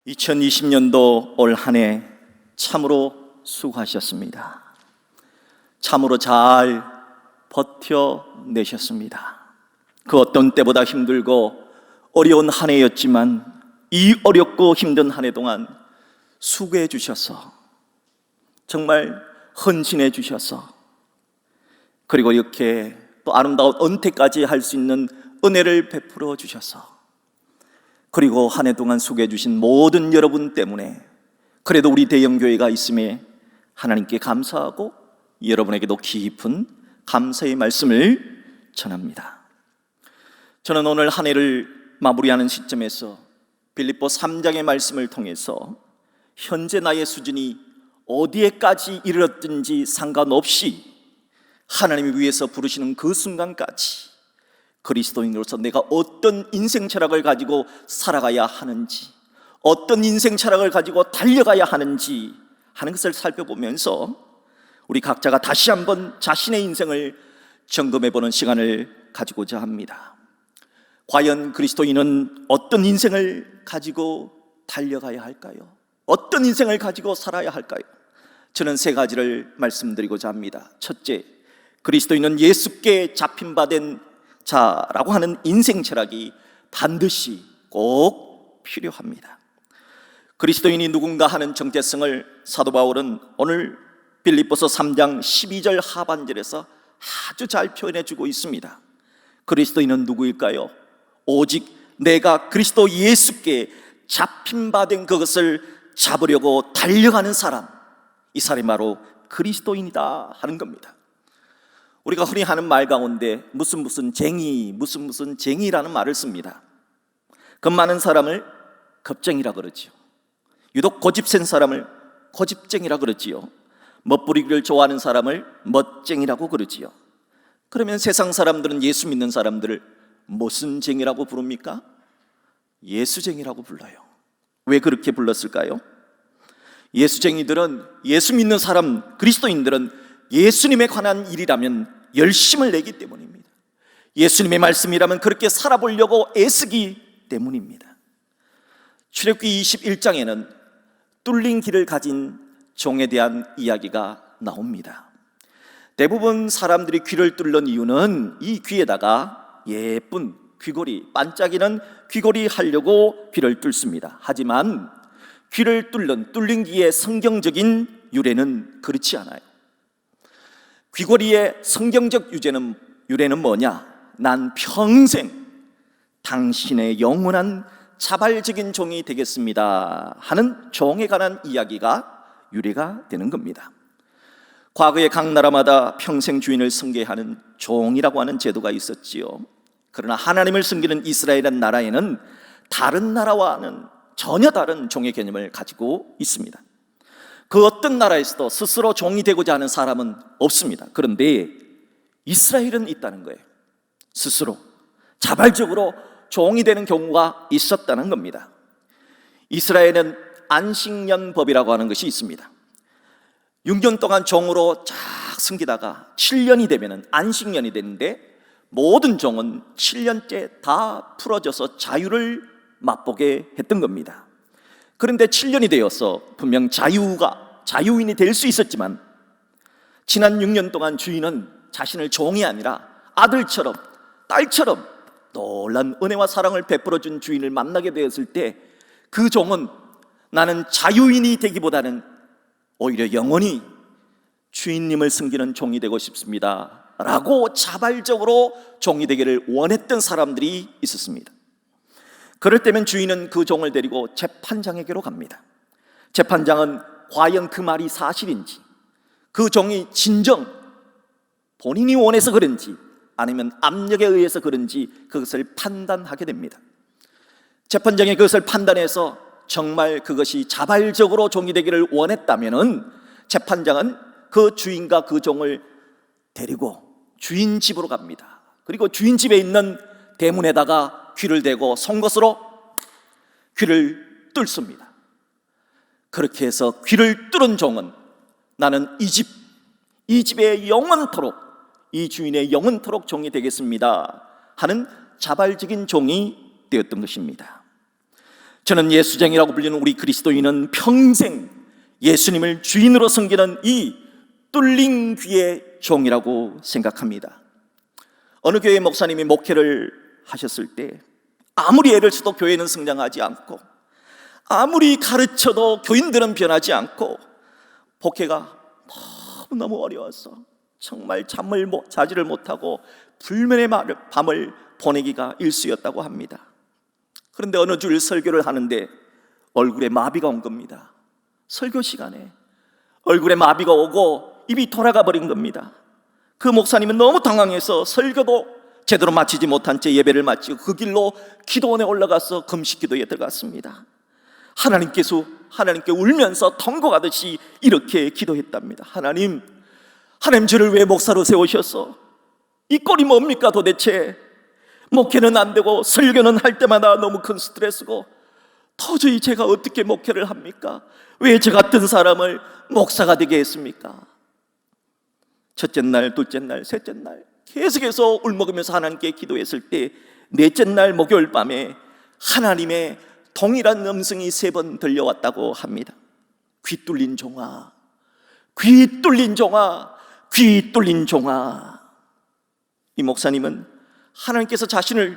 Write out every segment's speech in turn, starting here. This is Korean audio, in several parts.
2020년도 올 한 해 참으로 수고하셨습니다. 참으로 잘 버텨내셨습니다. 그 어떤 때보다 힘들고 어려운 한 해였지만 이 어렵고 힘든 한 해 동안 수고해 주셔서, 정말 헌신해 주셔서, 그리고 이렇게 또 아름다운 은퇴까지 할 수 있는 은혜를 베풀어 주셔서, 그리고 한 해 동안 수고해 주신 모든 여러분 때문에 그래도 우리 대형교회가 있음에 하나님께 감사하고 여러분에게도 깊은 감사의 말씀을 전합니다. 저는 오늘 한 해를 마무리하는 시점에서 빌립보 3장의 말씀을 통해서 현재 나의 수준이 어디에까지 이르렀든지 상관없이 하나님이 위해서 부르시는 그 순간까지 그리스도인으로서 내가 어떤 인생 철학을 가지고 살아가야 하는지, 어떤 인생 철학을 가지고 달려가야 하는지 하는 것을 살펴보면서 우리 각자가 다시 한번 자신의 인생을 점검해보는 시간을 가지고자 합니다. 과연 그리스도인은 어떤 인생을 가지고 달려가야 할까요? 어떤 인생을 가지고 살아야 할까요? 저는 세 가지를 말씀드리고자 합니다. 첫째, 그리스도인은 예수께 잡힌바된 자라고 하는 인생 철학이 반드시 꼭 필요합니다. 그리스도인이 누군가 하는 정체성을 사도 바울은 오늘 빌립보서 3장 12절 하반절에서 아주 잘 표현해 주고 있습니다. 그리스도인은 누구일까요? 오직 내가 그리스도 예수께 잡힌 바 된 그것을 잡으려고 달려가는 사람, 이 사람이 바로 그리스도인이다 하는 겁니다. 우리가 흔히 하는 말 가운데 무슨 쟁이, 무슨 쟁이라는 말을 씁니다. 겁 많은 사람을 겁쟁이라 그러지요. 유독 고집센 사람을 고집쟁이라 그러지요. 멋부리기를 좋아하는 사람을 멋쟁이라고 그러지요. 그러면 세상 사람들은 예수 믿는 사람들을 무슨 쟁이라고 부릅니까? 예수쟁이라고 불러요. 왜 그렇게 불렀을까요? 예수쟁이들은, 예수 믿는 사람, 그리스도인들은 예수님에 관한 일이라면 열심을 내기 때문입니다. 예수님의 말씀이라면 그렇게 살아보려고 애쓰기 때문입니다. 출애굽기 21장에는 뚫린 귀를 가진 종에 대한 이야기가 나옵니다. 대부분 사람들이 귀를 뚫는 이유는 이 귀에다가 예쁜 귀걸이, 반짝이는 귀걸이 하려고 귀를 뚫습니다. 하지만 귀를 뚫린 귀의 성경적인 유래는 그렇지 않아요. 귀걸이의 성경적 유래는 뭐냐? 난 평생 당신의 영원한 자발적인 종이 되겠습니다 하는 종에 관한 이야기가 유래가 되는 겁니다. 과거에 각 나라마다 평생 주인을 섬겨야 하는 종이라고 하는 제도가 있었지요. 그러나 하나님을 섬기는 이스라엘이라는 나라에는 다른 나라와는 전혀 다른 종의 개념을 가지고 있습니다. 그 어떤 나라에서도 스스로 종이 되고자 하는 사람은 없습니다. 그런데 이스라엘은 있다는 거예요. 스스로 자발적으로 종이 되는 경우가 있었다는 겁니다. 이스라엘은 안식년법이라고 하는 것이 있습니다. 6년 동안 종으로 쫙 섬기다가 7년이 되면 안식년이 되는데 모든 종은 7년째 다 풀어져서 자유를 맛보게 했던 겁니다. 그런데 7년이 되어서 분명 자유인이 될 수 있었지만 지난 6년 동안 주인은 자신을 종이 아니라 아들처럼, 딸처럼 놀란 은혜와 사랑을 베풀어준 주인을 만나게 되었을 때 그 종은 나는 자유인이 되기보다는 오히려 영원히 주인님을 섬기는 종이 되고 싶습니다 라고 자발적으로 종이 되기를 원했던 사람들이 있었습니다. 그럴 때면 주인은 그 종을 데리고 재판장에게로 갑니다. 재판장은 과연 그 말이 사실인지, 그 종이 진정 본인이 원해서 그런지 아니면 압력에 의해서 그런지 그것을 판단하게 됩니다. 재판장이 그것을 판단해서 정말 그것이 자발적으로 종이 되기를 원했다면 재판장은 그 주인과 그 종을 데리고 주인 집으로 갑니다. 그리고 주인 집에 있는 대문에다가 귀를 대고 송곳으로 귀를 뚫습니다. 그렇게 해서 귀를 뚫은 종은 나는 이 집의 영원토록, 이 주인의 영원토록 종이 되겠습니다 하는 자발적인 종이 되었던 것입니다. 저는 예수쟁이라고 불리는 우리 그리스도인은 평생 예수님을 주인으로 섬기는 이 뚫린 귀의 종이라고 생각합니다. 어느 교회 목사님이 목회를 하셨을 때 아무리 애를 써도 교회는 성장하지 않고, 아무리 가르쳐도 교인들은 변하지 않고, 목회가 너무너무 어려워서 정말 자지를 못하고 불면의 밤을 보내기가 일쑤였다고 합니다. 그런데 어느 주일 설교를 하는데 얼굴에 마비가 온 겁니다. 설교 시간에 얼굴에 마비가 오고 입이 돌아가 버린 겁니다. 그 목사님은 너무 당황해서 설교도 제대로 마치지 못한 채 예배를 마치고 그 길로 기도원에 올라가서 금식 기도에 들어갔습니다. 하나님께 울면서 통곡하듯이 이렇게 기도했답니다. 하나님 저를 왜 목사로 세우셔서 이 꼴이 뭡니까 도대체? 목회는 안 되고 설교는 할 때마다 너무 큰 스트레스고 도저히 제가 어떻게 목회를 합니까? 왜 저 같은 사람을 목사가 되게 했습니까? 첫째 날, 둘째 날, 셋째 날 계속해서 울먹으면서 하나님께 기도했을 때 넷째 날 목요일 밤에 하나님의 동일한 음성이 3번 들려왔다고 합니다. 귀 뚫린 종아, 귀 뚫린 종아, 귀 뚫린 종아. 이 목사님은 하나님께서 자신을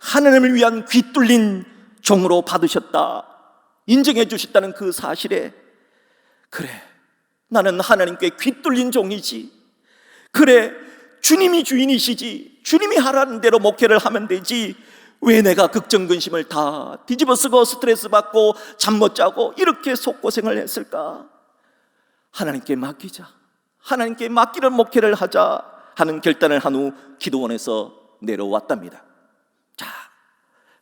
하나님을 위한 귀 뚫린 종으로 받으셨다, 인정해 주셨다는 그 사실에, 그래 나는 하나님께 귀 뚫린 종이지, 그래 주님이 주인이시지, 주님이 하라는 대로 목회를 하면 되지, 왜 내가 걱정근심을 다 뒤집어쓰고 스트레스 받고 잠 못 자고 이렇게 속고생을 했을까? 하나님께 맡기자, 하나님께 맡기는 목회를 하자 하는 결단을 한 후 기도원에서 내려왔답니다.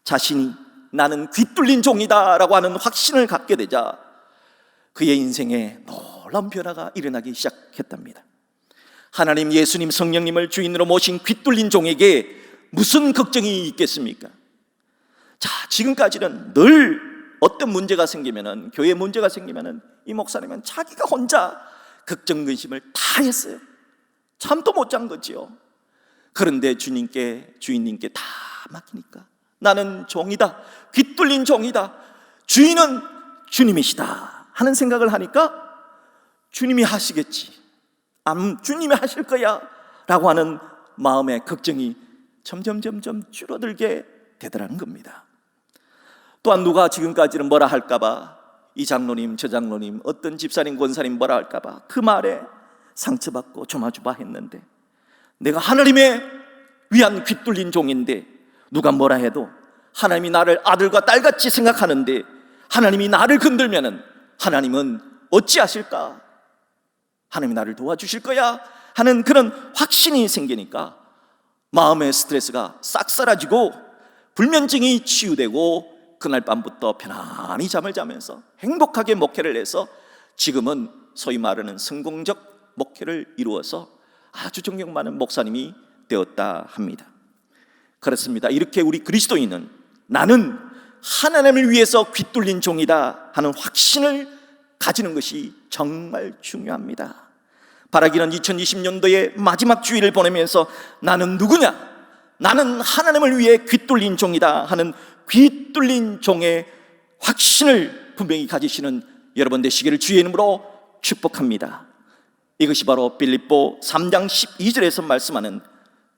자신이 나는 귀 뚫린 종이다 라고 하는 확신을 갖게 되자 그의 인생에 놀라운 변화가 일어나기 시작했답니다. 하나님, 예수님, 성령님을 주인으로 모신 귀 뚫린 종에게 무슨 걱정이 있겠습니까? 지금까지는 늘 어떤 문제가 생기면은, 교회 문제가 생기면은 이 목사님은 자기가 혼자 걱정 근심을 다 했어요. 잠도 못 잔 거지요. 그런데 주인님께 다 맡기니까 나는 종이다, 귀 뚫린 종이다, 주인은 주님이시다 하는 생각을 하니까 주님이 하시겠지, 주님이 하실 거야 라고 하는 마음의 걱정이 점점 줄어들게 되더라는 겁니다. 또한 누가 지금까지는 뭐라 할까봐, 이 장로님 저 장로님 어떤 집사님 권사님 뭐라 할까봐 그 말에 상처받고 조마조마했는데, 내가 하나님의 위한 귀 뚫린 종인데 누가 뭐라 해도 하나님이 나를 아들과 딸같이 생각하는데 하나님이 나를 건들면은 하나님은 어찌하실까? 하나님이 나를 도와주실 거야 하는 그런 확신이 생기니까 마음의 스트레스가 싹 사라지고 불면증이 치유되고 그날 밤부터 편안히 잠을 자면서 행복하게 목회를 해서 지금은 소위 말하는 성공적 목회를 이루어서 아주 존경 많은 목사님이 되었다 합니다. 그렇습니다. 이렇게 우리 그리스도인은 나는 하나님을 위해서 귀 뚫린 종이다 하는 확신을 가지는 것이 정말 중요합니다. 바라기는 2020년도의 마지막 주일을 보내면서 나는 누구냐? 나는 하나님을 위해 귀 뚫린 종이다 하는 귀 뚫린 종의 확신을 분명히 가지시는 여러분 되시기를 주의 이름으로 축복합니다. 이것이 바로 빌립보 3장 12절에서 말씀하는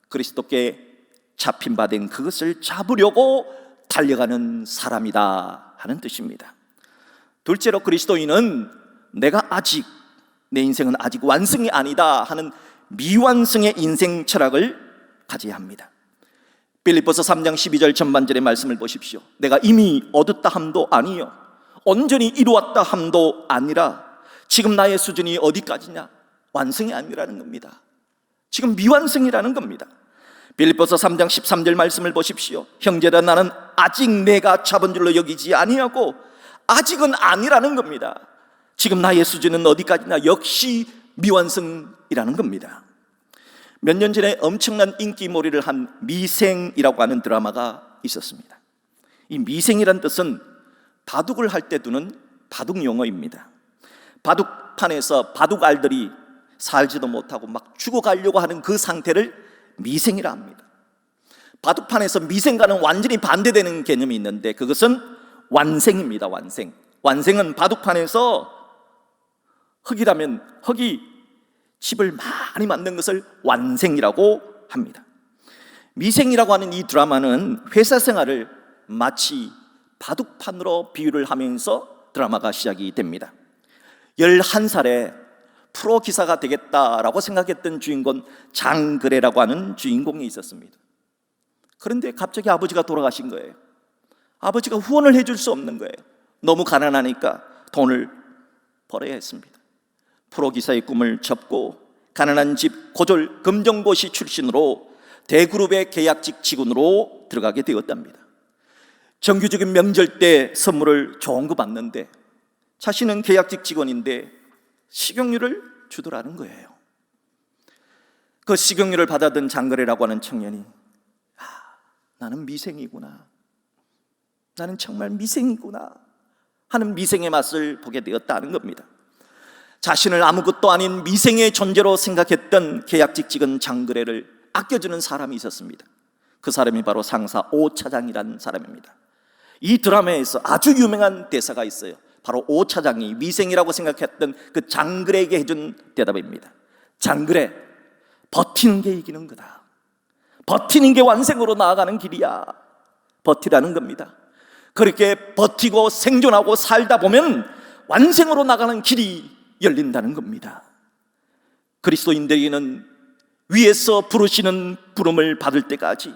그리스도께 잡힌 바 된 그것을 잡으려고 달려가는 사람이다 하는 뜻입니다. 둘째로 그리스도인은 내 인생은 아직 완성이 아니다 하는 미완성의 인생 철학을 가져야 합니다. 빌립보서 3장 12절 전반절의 말씀을 보십시오. 내가 이미 얻었다 함도 아니요 온전히 이루었다 함도 아니라 지금 나의 수준이 어디까지냐? 완성이 아니라는 겁니다. 지금 미완성이라는 겁니다. 빌립보서 3장 13절 말씀을 보십시오. 형제라 나는 아직 내가 잡은 줄로 여기지 아니하고 아직은 아니라는 겁니다. 지금 나의 수준은 어디까지나 역시 미완성이라는 겁니다. 몇 년 전에 엄청난 인기몰이를 한 미생이라고 하는 드라마가 있었습니다. 이 미생이란 뜻은 바둑을 할 때 두는 바둑 용어입니다. 바둑판에서 바둑알들이 살지도 못하고 막 죽어가려고 하는 그 상태를 미생이라 합니다. 바둑판에서 미생과는 완전히 반대되는 개념이 있는데 그것은 완생입니다. 완생. 완생은 바둑판에서 흙이라면 흙이 집을 많이 만든 것을 완생이라고 합니다. 미생이라고 하는 이 드라마는 회사 생활을 마치 바둑판으로 비유를 하면서 드라마가 시작이 됩니다. 11살에 프로 기사가 되겠다라고 생각했던 주인공 장그래라고 하는 주인공이 있었습니다. 그런데 갑자기 아버지가 돌아가신 거예요. 아버지가 후원을 해줄 수 없는 거예요. 너무 가난하니까 돈을 벌어야 했습니다. 프로 기사의 꿈을 접고 가난한 집 고졸 검정고시 출신으로 대그룹의 계약직 직원으로 들어가게 되었답니다. 정규적인 명절 때 선물을 좋은 거 받는데 자신은 계약직 직원인데 식용유를 주더라는 거예요. 그 식용유를 받아든 장거래라고 하는 청년이 나는 미생이구나, 나는 정말 미생이구나 하는 미생의 맛을 보게 되었다는 겁니다. 자신을 아무것도 아닌 미생의 존재로 생각했던 계약직 직원 장거래를 아껴주는 사람이 있었습니다. 그 사람이 바로 상사 오 차장이라는 사람입니다. 이 드라마에서 아주 유명한 대사가 있어요. 바로 오 차장이 미생이라고 생각했던 그 장그래에게 해준 대답입니다. 장그래, 버티는 게 이기는 거다. 버티는 게 완생으로 나아가는 길이야. 버티라는 겁니다. 그렇게 버티고 생존하고 살다 보면 완생으로 나가는 길이 열린다는 겁니다. 그리스도인들에게는 위에서 부르시는 부름을 받을 때까지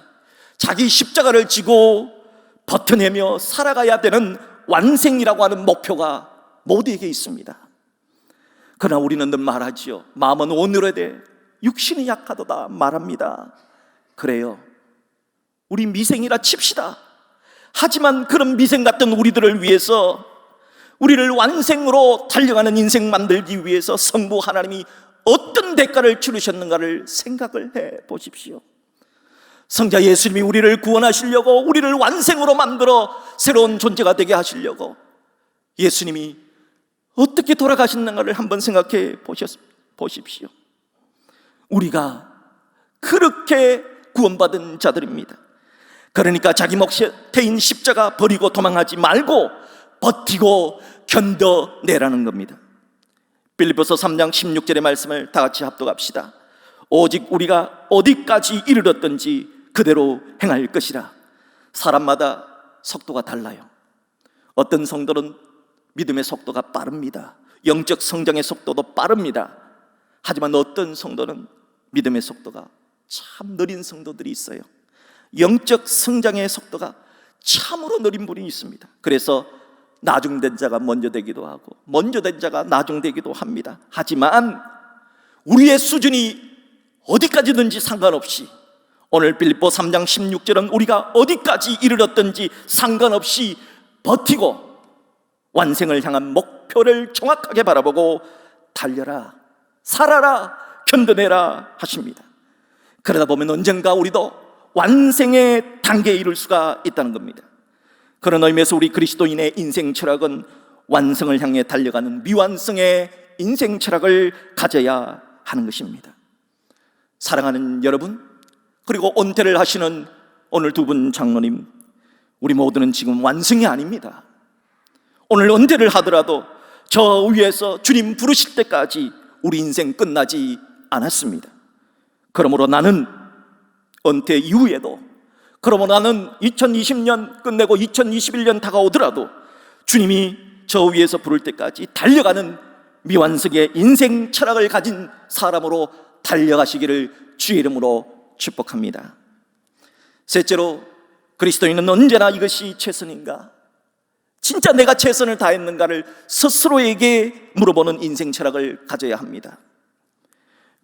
자기 십자가를 지고 버텨내며 살아가야 되는 완생이라고 하는 목표가 모두에게 있습니다. 그러나 우리는 늘 말하지요. 마음은 오늘에대 육신이 약하도다 말합니다. 그래요, 우리 미생이라 칩시다. 하지만 그런 미생 같은 우리들을 위해서, 우리를 완생으로 달려가는 인생 만들기 위해서 성부 하나님이 어떤 대가를 치르셨는가를 생각을 해 보십시오. 성자 예수님이 우리를 구원하시려고, 우리를 완생으로 만들어 새로운 존재가 되게 하시려고 예수님이 어떻게 돌아가셨는가를 한번 생각해 보십시오. 우리가 그렇게 구원받은 자들입니다. 그러니까 자기 몫인 십자가 버리고 도망하지 말고 버티고 견뎌내라는 겁니다. 빌립보서 3장 16절의 말씀을 다 같이 합독합시다. 오직 우리가 어디까지 이르렀든지 그대로 행할 것이라. 사람마다 속도가 달라요. 어떤 성도는 믿음의 속도가 빠릅니다. 영적 성장의 속도도 빠릅니다. 하지만 어떤 성도는 믿음의 속도가 참 느린 성도들이 있어요. 영적 성장의 속도가 참으로 느린 분이 있습니다. 그래서 나중된 자가 먼저 되기도 하고 먼저 된 자가 나중되기도 합니다. 하지만 우리의 수준이 어디까지든지 상관없이, 오늘 빌립보 3장 16절은 우리가 어디까지 이르렀든지 상관없이 버티고 완생을 향한 목표를 정확하게 바라보고 달려라, 살아라, 견뎌내라 하십니다. 그러다 보면 언젠가 우리도 완생의 단계에 이를 수가 있다는 겁니다. 그런 의미에서 우리 그리스도인의 인생 철학은 완성을 향해 달려가는 미완성의 인생 철학을 가져야 하는 것입니다. 사랑하는 여러분, 그리고 은퇴를 하시는 오늘 두 분 장로님, 우리 모두는 지금 완성이 아닙니다. 오늘 은퇴를 하더라도 저 위에서 주님 부르실 때까지 우리 인생 끝나지 않았습니다. 그러므로 나는 은퇴 이후에도, 그러므로 나는 2020년 끝내고 2021년 다가오더라도 주님이 저 위에서 부를 때까지 달려가는 미완성의 인생 철학을 가진 사람으로 달려가시기를 주의 이름으로 축복합니다. 셋째로, 그리스도인은 언제나 이것이 최선인가, 진짜 내가 최선을 다했는가를 스스로에게 물어보는 인생 철학을 가져야 합니다.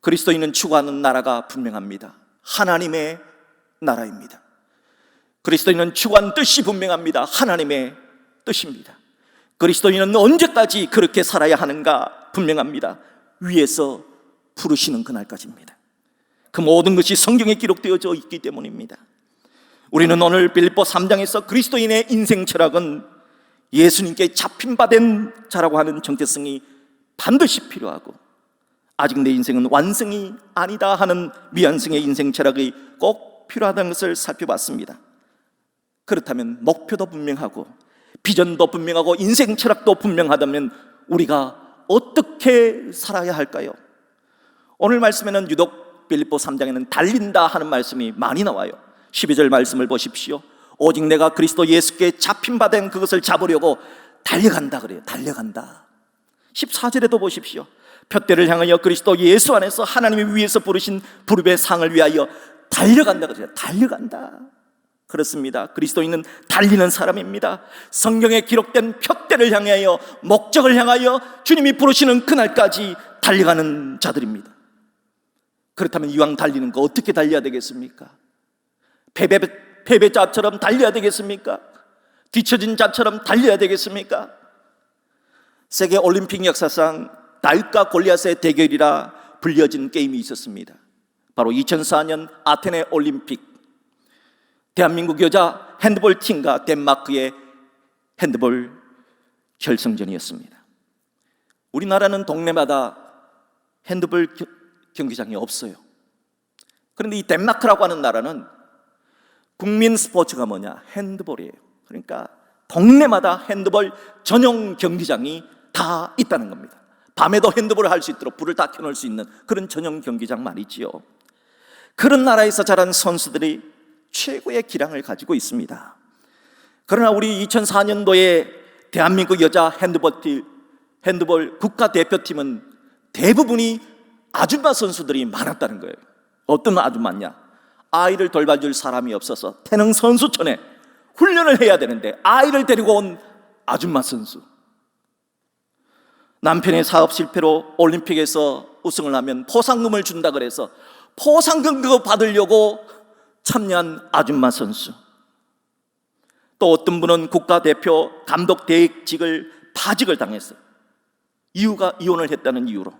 그리스도인은 추구하는 나라가 분명합니다. 하나님의 나라입니다. 그리스도인은 추구하는 뜻이 분명합니다. 하나님의 뜻입니다. 그리스도인은 언제까지 그렇게 살아야 하는가 분명합니다. 위에서 부르시는 그날까지입니다. 그 모든 것이 성경에 기록되어져 있기 때문입니다. 우리는 오늘 빌립보 3장에서 그리스도인의 인생 철학은 예수님께 잡힌 바 된 자라고 하는 정체성이 반드시 필요하고, 아직 내 인생은 완성이 아니다 하는 미완성의 인생 철학이 꼭 필요하다는 것을 살펴봤습니다. 그렇다면 목표도 분명하고 비전도 분명하고 인생 철학도 분명하다면 우리가 어떻게 살아야 할까요? 오늘 말씀에는 유독 빌립보 3장에는 달린다 하는 말씀이 많이 나와요. 12절 말씀을 보십시오. 오직 내가 그리스도 예수께 잡힌 바 된 그것을 잡으려고 달려간다 그래요. 달려간다. 14절에도 보십시오. 푯대를 향하여 그리스도 예수 안에서 하나님이 위에서 부르신 부름의 상을 위하여 달려간다 그래요. 달려간다. 그렇습니다. 그리스도인은 달리는 사람입니다. 성경에 기록된 푯대를 향하여, 목적을 향하여 주님이 부르시는 그날까지 달려가는 자들입니다. 그렇다면 이왕 달리는 거 어떻게 달려야 되겠습니까? 패배자처럼 달려야 되겠습니까? 뒤처진 자처럼 달려야 되겠습니까? 세계 올림픽 역사상 다윗과 골리앗의 대결이라 불려진 게임이 있었습니다. 바로 2004년 아테네 올림픽, 대한민국 여자 핸드볼 팀과 덴마크의 핸드볼 결승전이었습니다. 우리나라는 동네마다 핸드볼 경기장이 없어요. 그런데 이 덴마크라고 하는 나라는 국민 스포츠가 뭐냐? 핸드볼이에요. 그러니까 동네마다 핸드볼 전용 경기장이 다 있다는 겁니다. 밤에도 핸드볼을 할 수 있도록 불을 다 켜놓을 수 있는 그런 전용 경기장 말이지요. 그런 나라에서 자란 선수들이 최고의 기량을 가지고 있습니다. 그러나 우리 2004년도에 대한민국 여자 핸드볼 국가대표팀은 대부분이 아줌마 선수들이 많았다는 거예요. 어떤 아줌마냐? 아이를 돌봐줄 사람이 없어서 태능 선수촌에 훈련을 해야 되는데 아이를 데리고 온 아줌마 선수. 남편의 사업 실패로 올림픽에서 우승을 하면 포상금을 준다 그래서 포상금 그거 받으려고 참여한 아줌마 선수. 또 어떤 분은 국가대표 감독 대행직을 파직을 당했어요. 이유가 이혼을 했다는 이유로.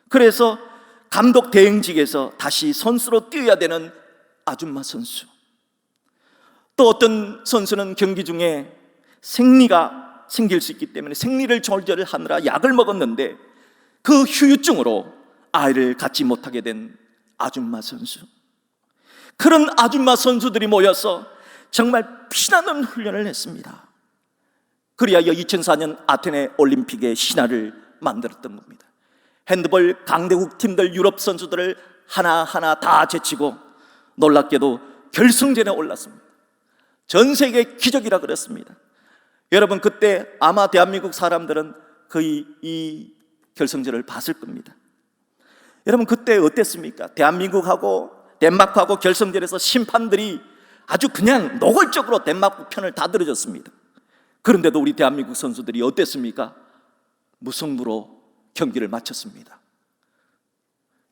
그래서 감독 대행직에서 다시 선수로 뛰어야 되는 아줌마 선수. 또 어떤 선수는 경기 중에 생리가 생길 수 있기 때문에 생리를 조절하느라 약을 먹었는데 그 후유증으로 아이를 갖지 못하게 된 아줌마 선수. 그런 아줌마 선수들이 모여서 정말 피나는 훈련을 했습니다. 그리하여 2004년 아테네 올림픽의 신화를 만들었던 겁니다. 핸드볼 강대국 팀들 유럽 선수들을 하나하나 다 제치고 놀랍게도 결승전에 올랐습니다. 전 세계 기적이라 그랬습니다. 여러분, 그때 아마 대한민국 사람들은 거의 이 결승전을 봤을 겁니다. 여러분, 그때 어땠습니까? 대한민국하고 덴마크하고 결승전에서 심판들이 아주 그냥 노골적으로 덴마크 편을 다 들어줬습니다. 그런데도 우리 대한민국 선수들이 어땠습니까? 무승부로 경기를 마쳤습니다.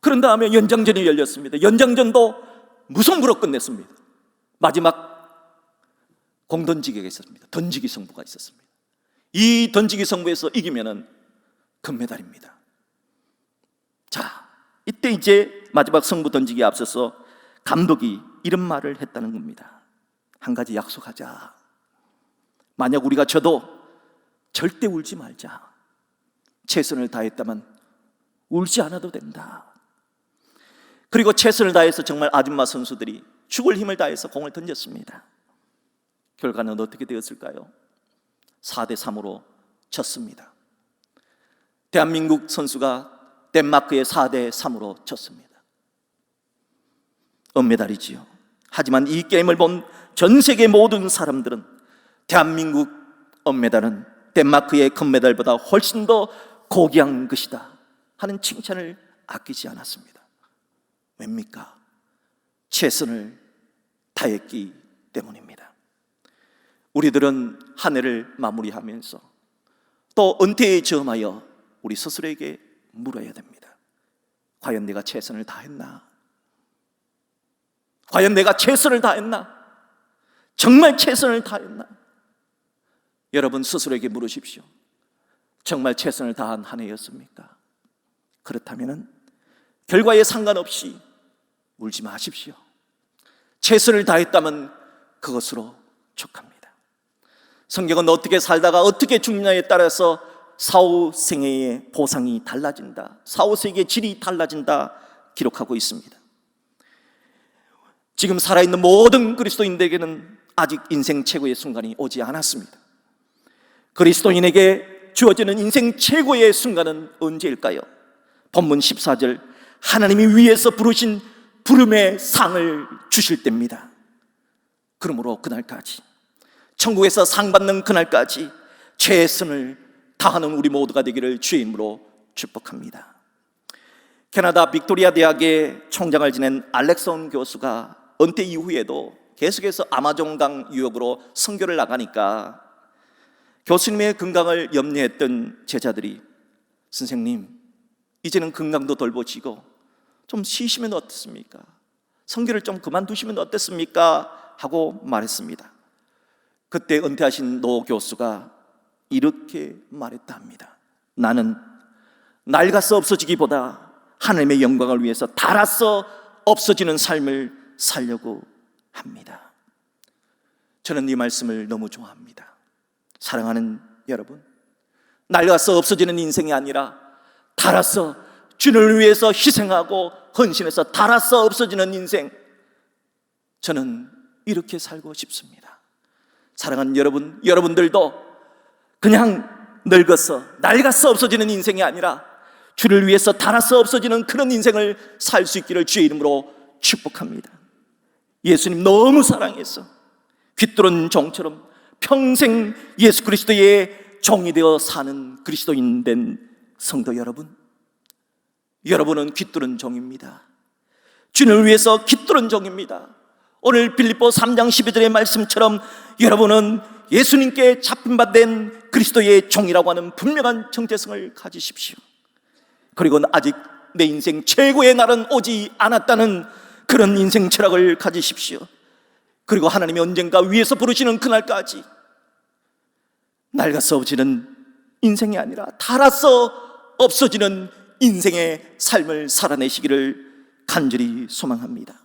그런 다음에 연장전이 열렸습니다. 연장전도 무승부로 끝냈습니다. 마지막 공던지기가 있었습니다. 던지기 승부가 있었습니다. 이 던지기 승부에서 이기면은 금메달입니다. 자, 이때 이제 마지막 승부 던지기에 앞서서 감독이 이런 말을 했다는 겁니다. 한 가지 약속하자. 만약 우리가 져도 절대 울지 말자. 최선을 다했다면 울지 않아도 된다. 그리고 최선을 다해서 정말 아줌마 선수들이 죽을 힘을 다해서 공을 던졌습니다. 결과는 어떻게 되었을까요? 4대3으로 졌습니다. 대한민국 선수가 덴마크에 4대3으로 졌습니다. 은메달이지요. 하지만 이 게임을 본 전 세계 모든 사람들은 대한민국 은메달은 덴마크의 금메달보다 훨씬 더 고귀한 것이다 하는 칭찬을 아끼지 않았습니다. 왜입니까? 최선을 다했기 때문입니다. 우리들은 한 해를 마무리하면서 또 은퇴에 점하여 우리 스스로에게 물어야 됩니다. 과연 내가 최선을 다했나? 과연 내가 최선을 다했나? 정말 최선을 다했나? 여러분 스스로에게 물으십시오. 정말 최선을 다한 한 해였습니까? 그렇다면 결과에 상관없이 울지 마십시오. 최선을 다했다면 그것으로 족합니다. 성경은 어떻게 살다가 어떻게 죽느냐에 따라서 사후생애의 보상이 달라진다, 사후세계의 질이 달라진다 기록하고 있습니다. 지금 살아있는 모든 그리스도인들에게는 아직 인생 최고의 순간이 오지 않았습니다. 그리스도인에게 주어지는 인생 최고의 순간은 언제일까요? 본문 14절, 하나님이 위에서 부르신 부름의 상을 주실 때입니다. 그러므로 그날까지, 천국에서 상 받는 그날까지 최선을 다하는 우리 모두가 되기를 주의 이름으로 축복합니다. 캐나다 빅토리아 대학의 총장을 지낸 알렉선 교수가 은퇴 이후에도 계속해서 아마존강 유역으로 선교를 나가니까 교수님의 건강을 염려했던 제자들이, 선생님, 이제는 건강도 돌보시고 좀 쉬시면 어떻습니까? 선교를 좀 그만두시면 어떻습니까? 하고 말했습니다. 그때 은퇴하신 노 교수가 이렇게 말했다 합니다. 나는 낡아서 없어지기보다 하나님의 영광을 위해서 닳아서 없어지는 삶을 살려고 합니다. 저는 이 말씀을 너무 좋아합니다. 사랑하는 여러분, 낡아서 없어지는 인생이 아니라 닳아서 주를 위해서 희생하고 헌신해서 닳아서 없어지는 인생, 저는 이렇게 살고 싶습니다. 사랑하는 여러분, 여러분들도 그냥 낡아서 없어지는 인생이 아니라 주를 위해서 닳아서 없어지는 그런 인생을 살 수 있기를 주의 이름으로 축복합니다. 예수님 너무 사랑해서 귀뚫은 종처럼 평생 예수 그리스도의 종이 되어 사는 그리스도인 된 성도 여러분, 여러분은 귀뚫은 종입니다. 주를 위해서 귀뚫은 종입니다. 오늘 빌립보 3장 12절의 말씀처럼 여러분은 예수님께 잡힌 바 된 그리스도의 종이라고 하는 분명한 정체성을 가지십시오. 그리고 아직 내 인생 최고의 날은 오지 않았다는 그런 인생 철학을 가지십시오. 그리고 하나님이 언젠가 위에서 부르시는 그날까지 낡아서 없어지는 인생이 아니라 닳아서 없어지는 인생의 삶을 살아내시기를 간절히 소망합니다.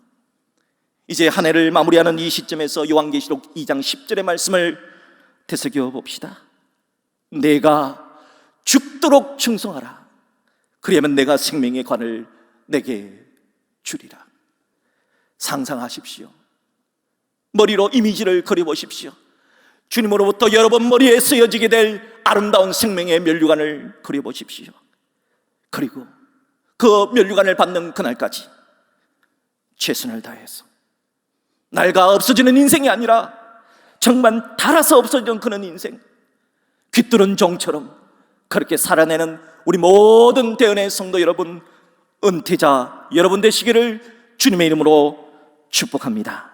이제 한 해를 마무리하는 이 시점에서 요한계시록 2장 10절의 말씀을 되새겨 봅시다. 내가 죽도록 충성하라. 그리하면 내가 생명의 관을 내게 주리라. 상상하십시오. 머리로 이미지를 그려보십시오. 주님으로부터 여러분 머리에 쓰여지게 될 아름다운 생명의 면류관을 그려보십시오. 그리고 그 면류관을 받는 그날까지 최선을 다해서 낡아 없어지는 인생이 아니라 정말 닳아서 없어지는 그런 인생, 귀뚫은 종처럼 그렇게 살아내는 우리 모든 대언의 성도 여러분, 은퇴자 여러분 되시기를 주님의 이름으로 축복합니다.